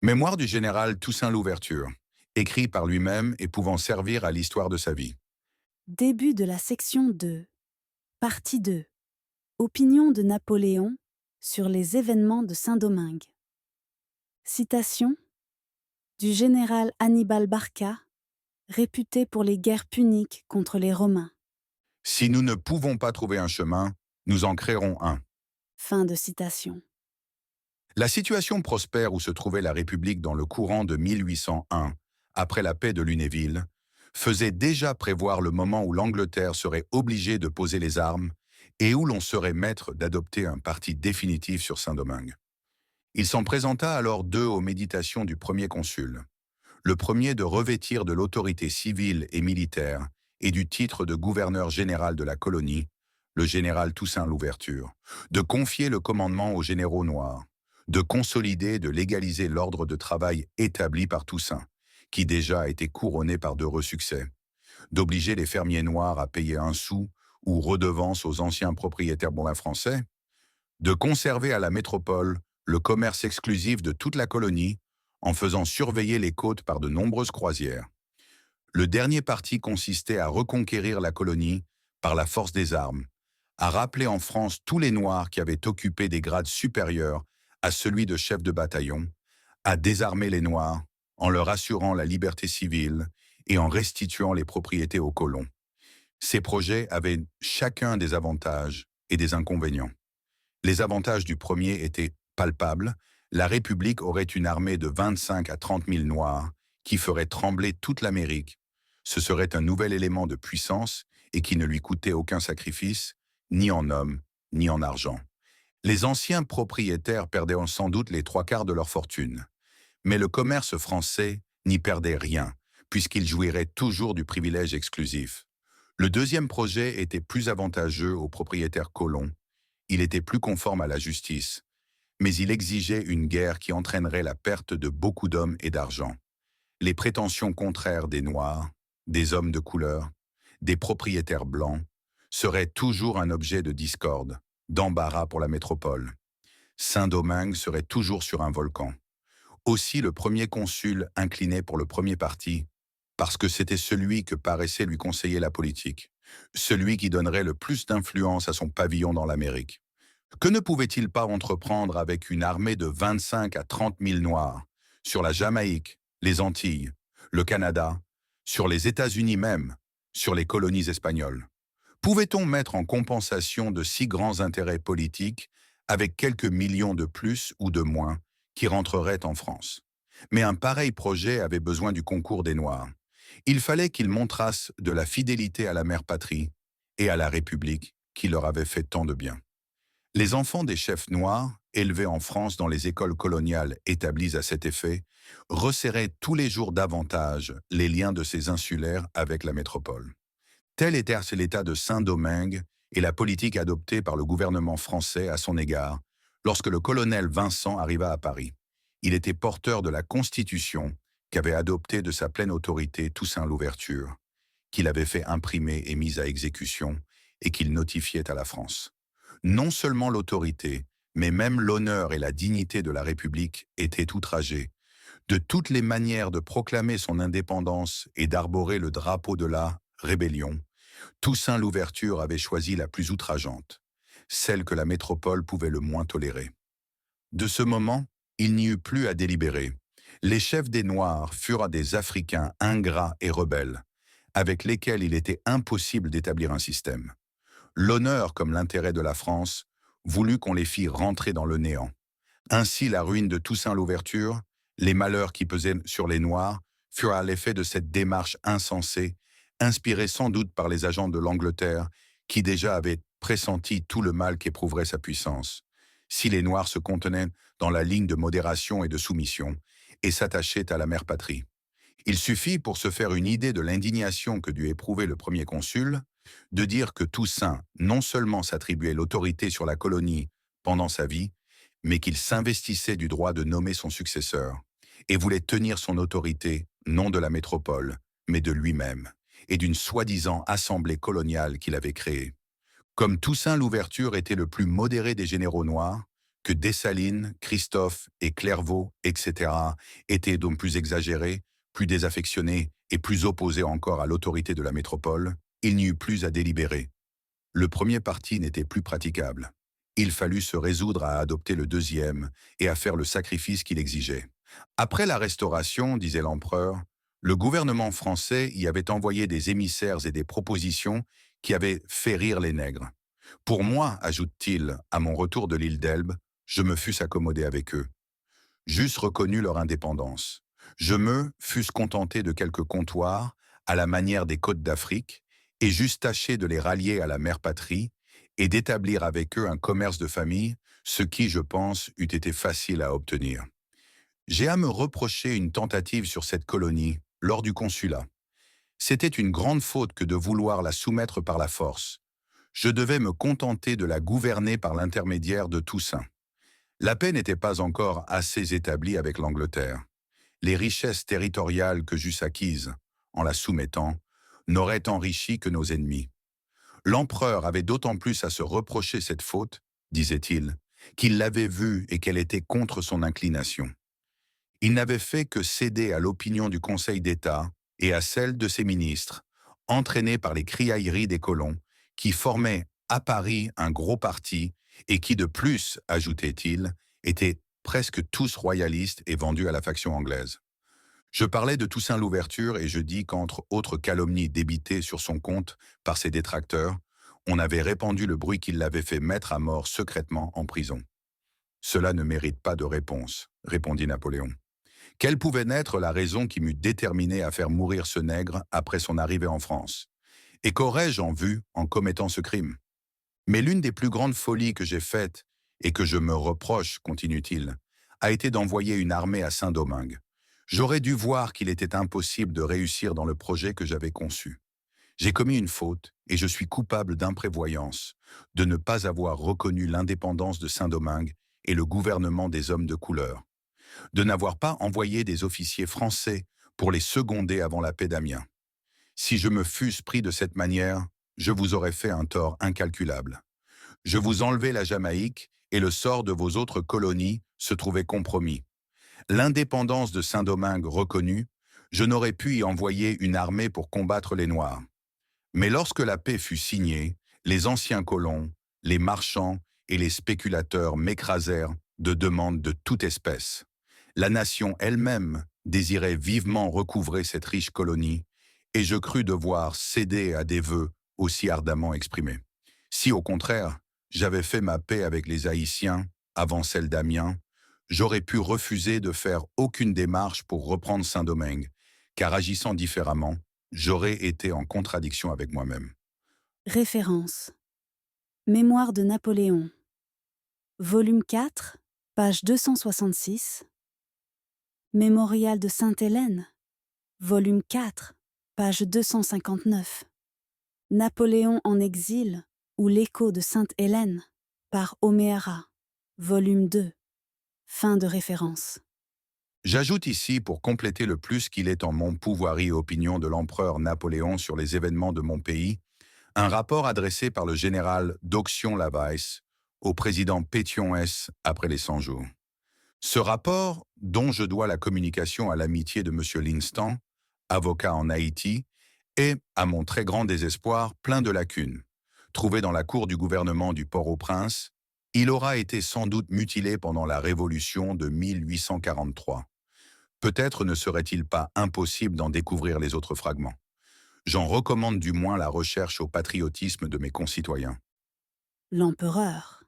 Mémoire du général Toussaint Louverture, écrit par lui-même et pouvant servir à l'histoire de sa vie. Début de la section 2. Partie 2. Opinion de Napoléon sur les événements de Saint-Domingue. Citation du général Hannibal Barca, réputé pour les guerres puniques contre les Romains. Si nous ne pouvons pas trouver un chemin, nous en créerons un. Fin de citation. La situation prospère où se trouvait la République dans le courant de 1801, après la paix de Lunéville, faisait déjà prévoir le moment où l'Angleterre serait obligée de poser les armes et où l'on serait maître d'adopter un parti définitif sur Saint-Domingue. Il s'en présenta alors deux aux méditations du premier consul. Le premier de revêtir de l'autorité civile et militaire et du titre de gouverneur général de la colonie, le général Toussaint Louverture, de confier le commandement aux généraux noirs, de consolider et de légaliser l'ordre de travail établi par Toussaint, qui déjà a été couronné par d'heureux succès, d'obliger les fermiers noirs à payer un sou ou redevance aux anciens propriétaires bovins français, de conserver à la métropole le commerce exclusif de toute la colonie en faisant surveiller les côtes par de nombreuses croisières. Le dernier parti consistait à reconquérir la colonie par la force des armes, à rappeler en France tous les Noirs qui avaient occupé des grades supérieurs à celui de chef de bataillon, à désarmer les Noirs en leur assurant la liberté civile et en restituant les propriétés aux colons. Ces projets avaient chacun des avantages et des inconvénients. Les avantages du premier étaient palpables. La République aurait une armée de 25 à 30 000 Noirs qui ferait trembler toute l'Amérique. Ce serait un nouvel élément de puissance et qui ne lui coûtait aucun sacrifice, ni en hommes, ni en argent. Les anciens propriétaires perdaient sans doute les trois quarts de leur fortune. Mais le commerce français n'y perdait rien, puisqu'il jouirait toujours du privilège exclusif. Le deuxième projet était plus avantageux aux propriétaires colons. Il était plus conforme à la justice, mais il exigeait une guerre qui entraînerait la perte de beaucoup d'hommes et d'argent. Les prétentions contraires des Noirs, des hommes de couleur, des propriétaires blancs, seraient toujours un objet de discorde, d'embarras pour la métropole. Saint-Domingue serait toujours sur un volcan. Aussi le premier consul inclinait pour le premier parti, parce que c'était celui que paraissait lui conseiller la politique, celui qui donnerait le plus d'influence à son pavillon dans l'Amérique. Que ne pouvait-il pas entreprendre avec une armée de 25 à 30 000 Noirs, sur la Jamaïque, les Antilles, le Canada, sur les États-Unis même, sur les colonies espagnoles? Pouvait-on mettre en compensation de si grands intérêts politiques avec quelques millions de plus ou de moins qui rentreraient en France? Mais un pareil projet avait besoin du concours des Noirs. Il fallait qu'ils montrassent de la fidélité à la mère patrie et à la République qui leur avait fait tant de bien. Les enfants des chefs noirs, élevés en France dans les écoles coloniales établies à cet effet, resserraient tous les jours davantage les liens de ces insulaires avec la métropole. Tel était l'état de Saint-Domingue et la politique adoptée par le gouvernement français à son égard lorsque le colonel Vincent arriva à Paris. Il était porteur de la Constitution qu'avait adoptée de sa pleine autorité Toussaint Louverture, qu'il avait fait imprimer et mise à exécution et qu'il notifiait à la France. Non seulement l'autorité, mais même l'honneur et la dignité de la République étaient outragés. De toutes les manières de proclamer son indépendance et d'arborer le drapeau de la rébellion, Toussaint Louverture avait choisi la plus outrageante, celle que la métropole pouvait le moins tolérer. De ce moment, il n'y eut plus à délibérer. Les chefs des Noirs furent des Africains ingrats et rebelles, avec lesquels il était impossible d'établir un système. L'honneur comme l'intérêt de la France voulut qu'on les fît rentrer dans le néant. Ainsi la ruine de Toussaint Louverture, les malheurs qui pesaient sur les Noirs, furent à l'effet de cette démarche insensée, inspirée sans doute par les agents de l'Angleterre, qui déjà avaient pressenti tout le mal qu'éprouverait sa puissance, si les Noirs se contenaient dans la ligne de modération et de soumission, et s'attachaient à la mère patrie. Il suffit, pour se faire une idée de l'indignation que dut éprouver le premier consul, de dire que Toussaint non seulement s'attribuait l'autorité sur la colonie pendant sa vie, mais qu'il s'investissait du droit de nommer son successeur, et voulait tenir son autorité non de la métropole, mais de lui-même, et d'une soi-disant assemblée coloniale qu'il avait créée. Comme Toussaint Louverture était le plus modéré des généraux noirs, que Dessalines, Christophe et Clairvaux, etc., étaient donc plus exagérés, plus désaffectionnés et plus opposés encore à l'autorité de la métropole, il n'y eut plus à délibérer. Le premier parti n'était plus praticable. Il fallut se résoudre à adopter le deuxième et à faire le sacrifice qu'il exigeait. Après la Restauration, disait l'empereur, le gouvernement français y avait envoyé des émissaires et des propositions qui avaient fait rire les nègres. Pour moi, ajoute-t-il, à mon retour de l'île d'Elbe, je me fusse accommodé avec eux. J'eusse reconnu leur indépendance. Je me fusse contenté de quelques comptoirs, à la manière des côtes d'Afrique, et j'eusse tâché de les rallier à la mère patrie et d'établir avec eux un commerce de famille, ce qui, je pense, eût été facile à obtenir. J'ai à me reprocher une tentative sur cette colonie, lors du consulat. C'était une grande faute que de vouloir la soumettre par la force. Je devais me contenter de la gouverner par l'intermédiaire de Toussaint. La paix n'était pas encore assez établie avec l'Angleterre. Les richesses territoriales que j'eusse acquises, en la soumettant, n'auraient enrichi que nos ennemis. L'empereur avait d'autant plus à se reprocher cette faute, disait-il, qu'il l'avait vue et qu'elle était contre son inclination. Il n'avait fait que céder à l'opinion du Conseil d'État et à celle de ses ministres, entraînés par les criailleries des colons, qui formaient à Paris un gros parti et qui de plus, ajoutait-il, étaient presque tous royalistes et vendus à la faction anglaise. Je parlais de Toussaint Louverture et je dis qu'entre autres calomnies débitées sur son compte par ses détracteurs, on avait répandu le bruit qu'il l'avait fait mettre à mort secrètement en prison. Cela ne mérite pas de réponse, répondit Napoléon. Quelle pouvait naître la raison qui m'eût déterminé à faire mourir ce nègre après son arrivée en France? Et qu'aurais-je en vue en commettant ce crime? Mais l'une des plus grandes folies que j'ai faites, et que je me reproche, continue-t-il, a été d'envoyer une armée à Saint-Domingue. J'aurais dû voir qu'il était impossible de réussir dans le projet que j'avais conçu. J'ai commis une faute, et je suis coupable d'imprévoyance, de ne pas avoir reconnu l'indépendance de Saint-Domingue et le gouvernement des hommes de couleur, de n'avoir pas envoyé des officiers français pour les seconder avant la paix d'Amiens. Si je me fusse pris de cette manière, je vous aurais fait un tort incalculable. Je vous enlevais la Jamaïque et le sort de vos autres colonies se trouvait compromis. L'indépendance de Saint-Domingue reconnue, je n'aurais pu y envoyer une armée pour combattre les Noirs. Mais lorsque la paix fut signée, les anciens colons, les marchands et les spéculateurs m'écrasèrent de demandes de toute espèce. La nation elle-même désirait vivement recouvrer cette riche colonie, et je crus devoir céder à des vœux aussi ardemment exprimés. Si, au contraire, j'avais fait ma paix avec les Haïtiens avant celle d'Amiens, j'aurais pu refuser de faire aucune démarche pour reprendre Saint-Domingue, car agissant différemment, j'aurais été en contradiction avec moi-même. Référence. Mémoire de Napoléon. Volume 4, page 266. Mémorial de Sainte-Hélène. Volume 4, page 259. Napoléon en exil ou l'écho de Sainte-Hélène par O'Meara. Volume 2. Fin de référence. J'ajoute ici, pour compléter le plus qu'il est en mon pouvoir et opinion de l'empereur Napoléon sur les événements de mon pays, un rapport adressé par le général d'Auction-Lavaisse au président Pétion S après les 100 jours. Ce rapport, dont je dois la communication à l'amitié de M. Linstan, avocat en Haïti, est, à mon très grand désespoir, plein de lacunes. Trouvé dans la cour du gouvernement du Port-au-Prince, il aura été sans doute mutilé pendant la Révolution de 1843. Peut-être ne serait-il pas impossible d'en découvrir les autres fragments. J'en recommande du moins la recherche au patriotisme de mes concitoyens. L'empereur.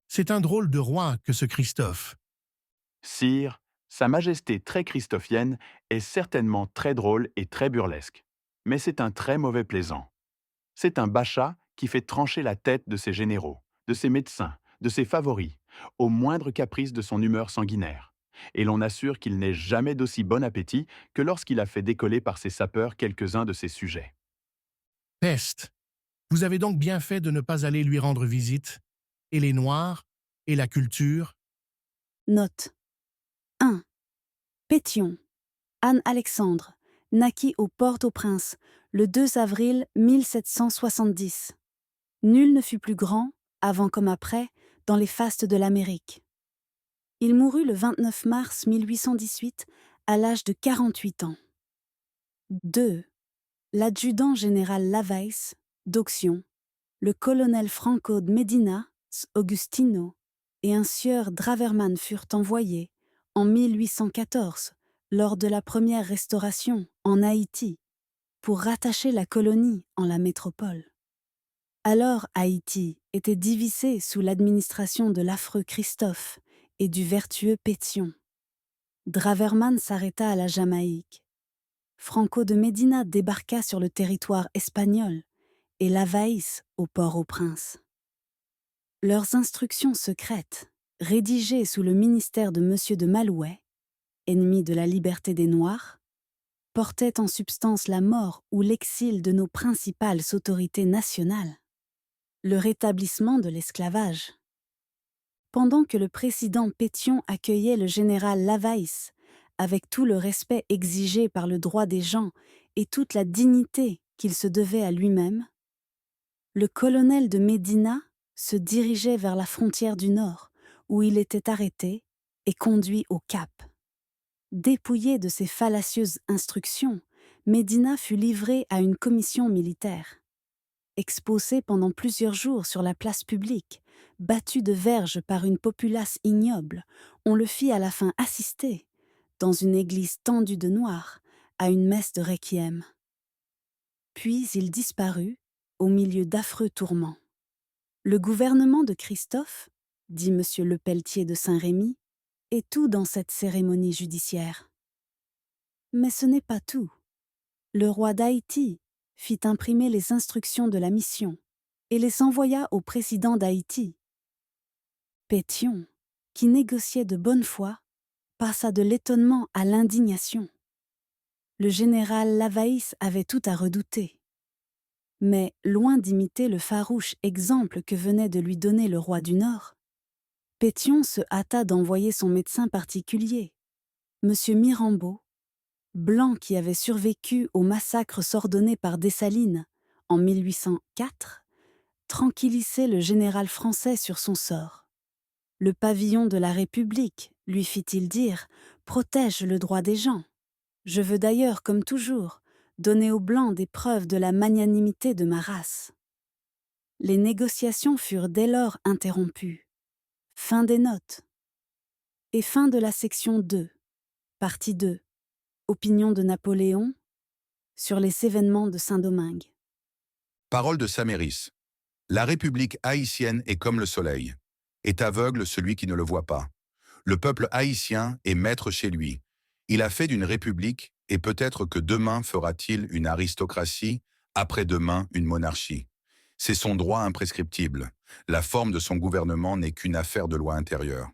C'est un drôle de roi que ce Christophe. Sire, Sa Majesté très christophienne est certainement très drôle et très burlesque, mais c'est un très mauvais plaisant. C'est un bachat qui fait trancher la tête de ses généraux, de ses médecins, de ses favoris, au moindre caprice de son humeur sanguinaire. Et l'on assure qu'il n'est jamais d'aussi bon appétit que lorsqu'il a fait décoller par ses sapeurs quelques-uns de ses sujets. Peste. Vous avez donc bien fait de ne pas aller lui rendre visite. Et les Noirs, et la culture. Note. 1. Pétion. Anne-Alexandre, naquit au Port-au-Prince le 2 avril 1770. Nul ne fut plus grand, avant comme après, dans les fastes de l'Amérique. Il mourut le 29 mars 1818 à l'âge de 48 ans. 2. L'adjudant général Lavaisse, d'Auxion, le colonel Franco de Medina, Augustino, et un sieur Draverman furent envoyés, en 1814, lors de la première restauration, en Haïti, pour rattacher la colonie en la métropole. Alors Haïti était divisée sous l'administration de l'affreux Christophe et du vertueux Pétion. Draverman s'arrêta à la Jamaïque. Franco de Medina débarqua sur le territoire espagnol et Lavaisse au Port-au-Prince. Leurs instructions secrètes, rédigées sous le ministère de M. de Malouet, ennemi de la liberté des Noirs, portaient en substance la mort ou l'exil de nos principales autorités nationales, le rétablissement de l'esclavage. Pendant que le président Pétion accueillait le général Lavaisse avec tout le respect exigé par le droit des gens et toute la dignité qu'il se devait à lui-même, le colonel de Medina se dirigeait vers la frontière du Nord, où il était arrêté et conduit au Cap. Dépouillé de ses fallacieuses instructions, Medina fut livré à une commission militaire. Exposé pendant plusieurs jours sur la place publique, battu de verges par une populace ignoble, on le fit à la fin assister, dans une église tendue de noir, à une messe de requiem. Puis il disparut, au milieu d'affreux tourments. Le gouvernement de Christophe, dit M. Lepelletier de Saint-Rémy, est tout dans cette cérémonie judiciaire. Mais ce n'est pas tout. Le roi d'Haïti fit imprimer les instructions de la mission et les envoya au président d'Haïti. Pétion, qui négociait de bonne foi, passa de l'étonnement à l'indignation. Le général Lavaisse avait tout à redouter. Mais, loin d'imiter le farouche exemple que venait de lui donner le roi du Nord, Pétion se hâta d'envoyer son médecin particulier, M. Mirambeau, blanc qui avait survécu au massacre s'ordonné par Dessalines en 1804, tranquillisser le général français sur son sort. Le pavillon de la République, lui fit-il dire, protège le droit des gens. Je veux d'ailleurs, comme toujours, donner aux Blancs des preuves de la magnanimité de ma race. Les négociations furent dès lors interrompues. Fin des notes. Et fin de la section 2, partie 2, Opinion de Napoléon sur les événements de Saint-Domingue. Parole de Saméris. La République haïtienne est comme le soleil. Est aveugle celui qui ne le voit pas. Le peuple haïtien est maître chez lui. Il a fait d'une république, et peut-être que demain fera-t-il une aristocratie, après-demain une monarchie. C'est son droit imprescriptible. La forme de son gouvernement n'est qu'une affaire de loi intérieure.